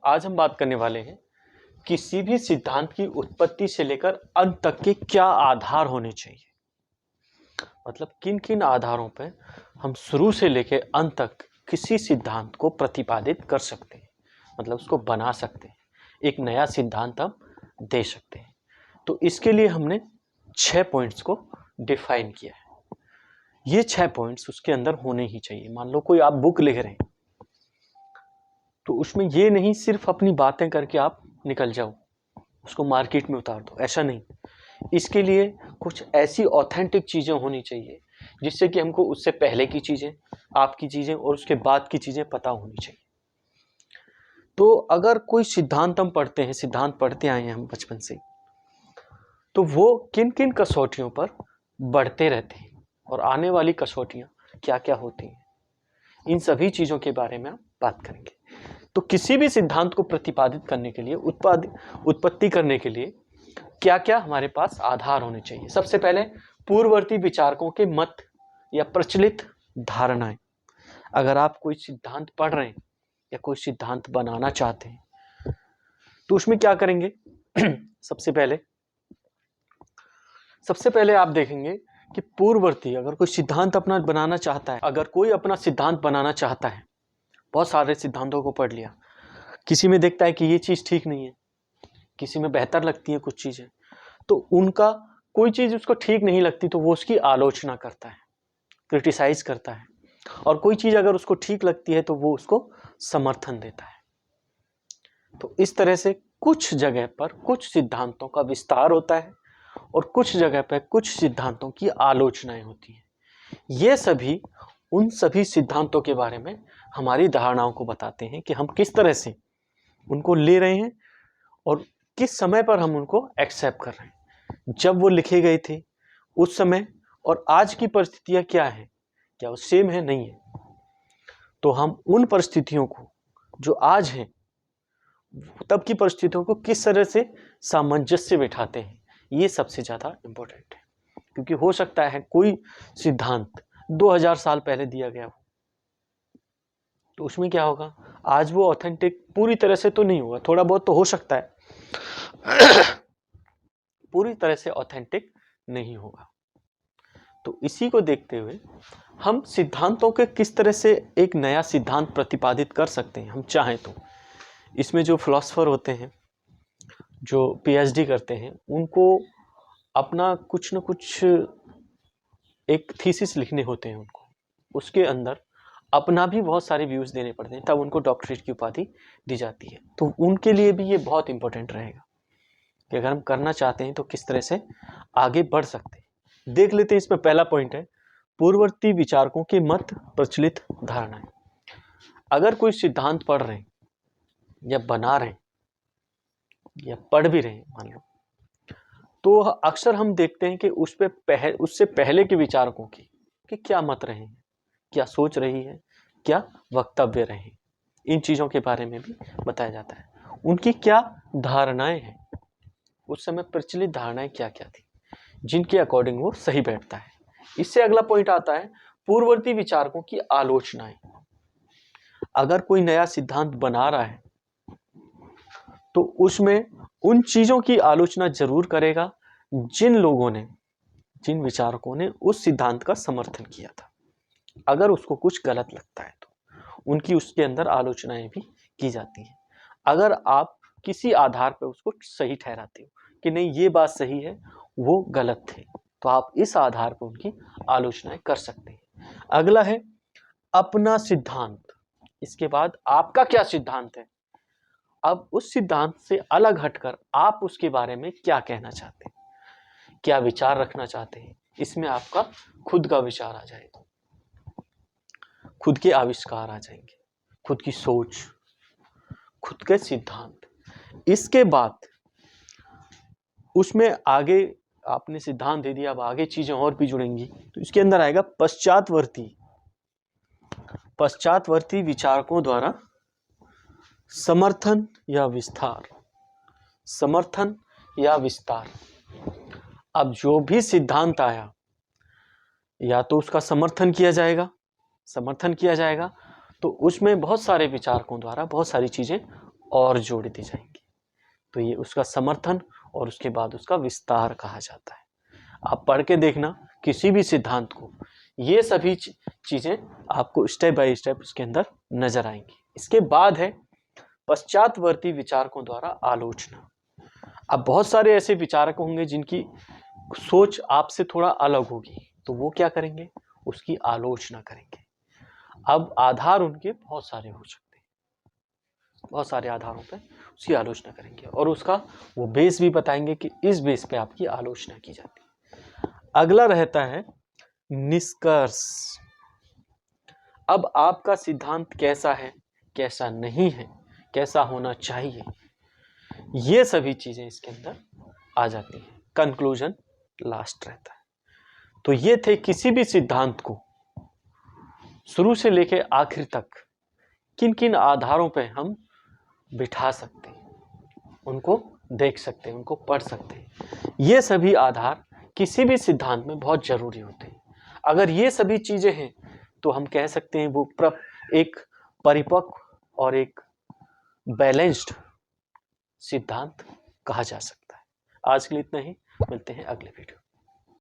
आज हम बात करने वाले हैं किसी भी सिद्धांत की उत्पत्ति से लेकर अंत तक के क्या आधार होने चाहिए। मतलब किन किन आधारों पर हम शुरू से लेकर अंत तक किसी सिद्धांत को प्रतिपादित कर सकते हैं, मतलब उसको बना सकते हैं, एक नया सिद्धांत हम दे सकते हैं। तो इसके लिए हमने 6 पॉइंट्स को डिफाइन किया है। ये 6 पॉइंट्स उसके अंदर होने ही चाहिए। मान लो कोई आप बुक लिख रहे हैं तो उसमें ये नहीं सिर्फ अपनी बातें करके आप निकल जाओ, उसको मार्केट में उतार दो, ऐसा नहीं। इसके लिए कुछ ऐसी ऑथेंटिक चीज़ें होनी चाहिए जिससे कि हमको उससे पहले की चीज़ें, आपकी चीज़ें और उसके बाद की चीज़ें पता होनी चाहिए। तो अगर कोई सिद्धांत हम पढ़ते हैं, सिद्धांत पढ़ते आए हैं हम बचपन से, तो वो किन किन कसौटियों पर बढ़ते रहते हैं और आने वाली कसौटियाँ क्या क्या होती हैं, इन सभी चीज़ों के बारे में हम बात करेंगे। तो किसी भी सिद्धांत को प्रतिपादित करने के लिए, उत्पत्ति करने के लिए क्या क्या हमारे पास आधार होने चाहिए। सबसे पहले पूर्ववर्ती विचारकों के मत या प्रचलित धारणाएं। अगर आप कोई सिद्धांत पढ़ रहे हैं या कोई सिद्धांत बनाना चाहते हैं तो उसमें क्या करेंगे सबसे पहले आप देखेंगे कि पूर्ववर्ती, अगर कोई सिद्धांत अपना बनाना चाहता है, अगर कोई अपना सिद्धांत बनाना चाहता है, बहुत सारे सिद्धांतों को पढ़ लिया, किसी में देखता है कि ये चीज़ ठीक नहीं है, किसी में बेहतर लगती है कुछ चीज़ें, तो उनका कोई चीज़ उसको ठीक नहीं लगती तो वो उसकी आलोचना करता है, क्रिटिसाइज करता है, और कोई चीज़ अगर उसको ठीक लगती है तो वो उसको समर्थन देता है। तो इस तरह से कुछ जगह पर कुछ सिद्धांतों का विस्तार होता है और कुछ जगह पर कुछ सिद्धांतों की आलोचनाएं होती हैं। ये सभी उन सभी सिद्धांतों के बारे में हमारी धारणाओं को बताते हैं कि हम किस तरह से उनको ले रहे हैं और किस समय पर हम उनको एक्सेप्ट कर रहे हैं। जब वो लिखे गए थे उस समय और आज की परिस्थितियां क्या है, क्या वो सेम है, नहीं है। तो हम उन परिस्थितियों को जो आज हैं तब की परिस्थितियों को किस तरह से सामंजस्य बिठाते हैं, ये सबसे ज़्यादा इम्पोर्टेंट है। क्योंकि हो सकता है कोई सिद्धांत 2000 साल पहले दिया गया हो, तो उसमें क्या होगा, आज वो ऑथेंटिक पूरी तरह से तो नहीं होगा, थोड़ा बहुत तो हो सकता है, पूरी तरह से ऑथेंटिक नहीं होगा। तो इसी को देखते हुए हम सिद्धांतों के किस तरह से एक नया सिद्धांत प्रतिपादित कर सकते हैं हम चाहें तो। इसमें जो फिलोसोफर होते हैं, जो पीएचडी करते हैं, उनको अपना कुछ न कुछ एक थीसिस लिखने होते हैं उनको, उसके अंदर अपना भी बहुत सारे व्यूज़ देने पड़ते हैं, तब उनको डॉक्टरेट की उपाधि दी जाती है। तो उनके लिए भी ये बहुत इंपॉर्टेंट रहेगा कि अगर हम करना चाहते हैं तो किस तरह से आगे बढ़ सकते हैं। देख लेते हैं। इसमें पहला पॉइंट है पूर्ववर्ती विचारकों के मत, प्रचलित धारणाएं। अगर कोई सिद्धांत पढ़ रहे हैं या बना रहे हैं या पढ़ भी रहे हैं मान लो, तो अक्सर हम देखते हैं कि उससे पहले के विचारकों की कि क्या मत रहे हैं, क्या सोच रही है, क्या वक्तव्य रहे हैं, इन चीज़ों के बारे में भी बताया जाता है। उनकी क्या धारणाएं हैं, उस समय प्रचलित धारणाएं क्या क्या थी जिनके अकॉर्डिंग वो सही बैठता है। इससे अगला पॉइंट आता है पूर्ववर्ती विचारकों की आलोचनाएं। अगर कोई नया सिद्धांत बना रहा है तो उसमें उन चीज़ों की आलोचना जरूर करेगा जिन लोगों ने, जिन विचारकों ने उस सिद्धांत का समर्थन किया था। अगर उसको कुछ गलत लगता है तो उनकी उसके अंदर आलोचनाएं भी की जाती हैं। अगर आप किसी आधार पर उसको सही ठहराते हो कि नहीं ये बात सही है, वो गलत थे, तो आप इस आधार पर उनकी आलोचनाएं कर सकते हैं। अगला है अपना सिद्धांत। इसके बाद आपका क्या सिद्धांत है, अब उस सिद्धांत से अलग हटकर आप उसके बारे में क्या कहना चाहते हैं, क्या विचार रखना चाहते हैं, इसमें आपका खुद का विचार आ जाएगा, खुद के आविष्कार आ जाएंगे, खुद की सोच, खुद के सिद्धांत। इसके बाद उसमें आगे आपने सिद्धांत दे दिया, अब आगे चीजें और भी जुड़ेंगी, तो इसके अंदर आएगा पश्चातवर्ती विचारकों द्वारा समर्थन या विस्तार। समर्थन या विस्तार। अब जो भी सिद्धांत आया या तो उसका समर्थन किया जाएगा तो उसमें बहुत सारे विचारकों द्वारा बहुत सारी चीजें और जोड़ दी जाएंगी। तो ये उसका समर्थन और उसके बाद उसका विस्तार कहा जाता है। आप पढ़ के देखना किसी भी सिद्धांत को, ये सभी चीजें आपको स्टेप बाय स्टेप उसके अंदर नजर आएंगी। इसके बाद है पश्चातवर्ती विचारकों द्वारा आलोचना। अब बहुत सारे ऐसे विचारक होंगे जिनकी सोच आपसे थोड़ा अलग होगी, तो वो क्या करेंगे, उसकी आलोचना करेंगे। अब आधार उनके बहुत सारे हो सकते हैं, बहुत सारे आधारों पे उसकी आलोचना करेंगे और उसका वो बेस भी बताएंगे कि इस बेस पे आपकी आलोचना की जाती है। अगला रहता है निष्कर्ष। अब आपका सिद्धांत कैसा है, कैसा नहीं है, कैसा होना चाहिए, ये सभी चीजें इसके अंदर आ जाती हैं। कंक्लूजन लास्ट रहता है। तो ये थे किसी भी सिद्धांत को शुरू से लेके आखिर तक किन किन आधारों पे हम बिठा सकते हैं, उनको देख सकते हैं, उनको पढ़ सकते हैं। ये सभी आधार किसी भी सिद्धांत में बहुत जरूरी होते हैं। अगर ये सभी चीजें हैं तो हम कह सकते हैं वो एक परिपक्व और एक बैलेंस्ड सिद्धांत कहा जा सकता है। आज के लिए इतना ही, मिलते हैं अगले वीडियो।